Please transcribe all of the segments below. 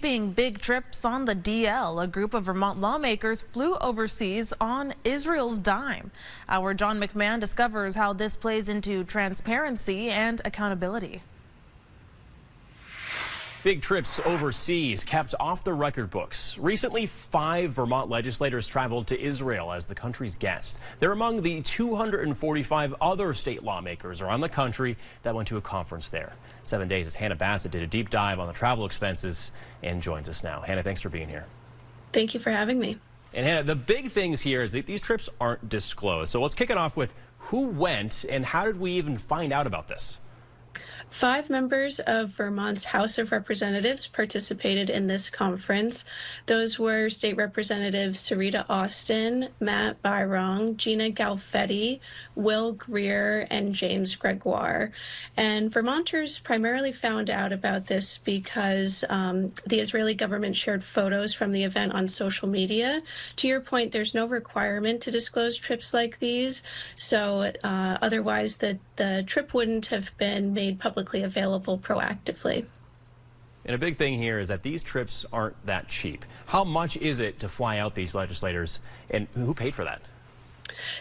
Being big trips on the DL, a group of Vermont lawmakers flew overseas on Israel's dime. Our John McMahon discovers how this plays into transparency and accountability. Big trips overseas kept off the record books. Recently, 5 Vermont legislators traveled to Israel as the country's guest. They're among the 245 other state lawmakers around the country that went to a conference there. 7 Days' Hannah Bassett did a deep dive on the travel expenses and joins us now. Hannah, thanks for being here. Thank you for having me. And Hannah, the big things here is that these trips aren't disclosed. So let's kick it off with who went and how did we even find out about this? 5 members of Vermont's House of Representatives participated in this conference. Those were State Representatives Sarita Austin, Matt Byrong, Gina Galfetti, Will Greer, and James Gregoire. And Vermonters primarily found out about this because the Israeli government shared photos from the event on social media. To your point, there's no requirement to disclose trips like these, so otherwise the trip wouldn't have been made publicly available proactively. And a big thing here is that these trips aren't that cheap. How much is it to fly out these legislators, and who paid for that?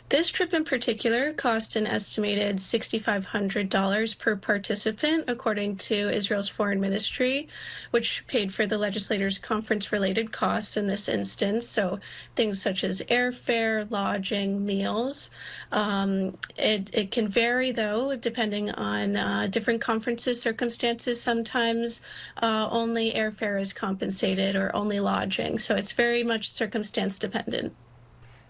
This trip in particular cost an estimated $6,500 per participant, according to Israel's foreign ministry, which paid for the legislators' conference-related costs in this instance, so things such as airfare, lodging, meals. It can vary, though, depending on different conferences, circumstances. Sometimes only airfare is compensated or only lodging, so it's very much circumstance-dependent.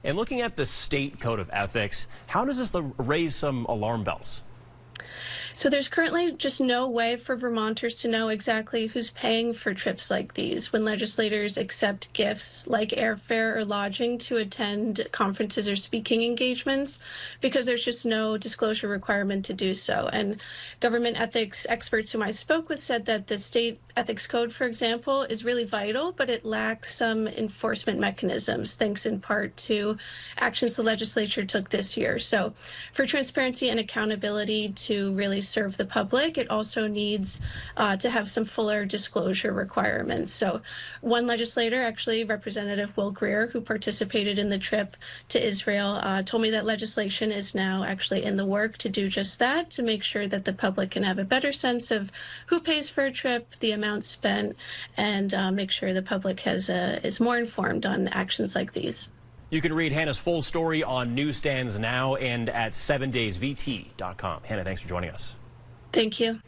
And looking at the state code of ethics, how does this raise some alarm bells? So there's currently just no way for Vermonters to know exactly who's paying for trips like these when legislators accept gifts like airfare or lodging to attend conferences or speaking engagements, because there's just no disclosure requirement to do so. And government ethics experts whom I spoke with said that the state ethics code, for example, is really vital, but it lacks some enforcement mechanisms, thanks in part to actions the legislature took this year. So for transparency and accountability to really serve the public, it also needs to have some fuller disclosure requirements. So one legislator, actually Representative Will Greer, who participated in the trip to Israel, told me that legislation is now actually in the work to do just that, to make sure that the public can have a better sense of who pays for a trip, the amount spent, and make sure the public is more informed on actions like these. You can read Hannah's full story on newsstands now and at 7daysvt.com. Hannah, thanks for joining us. Thank you.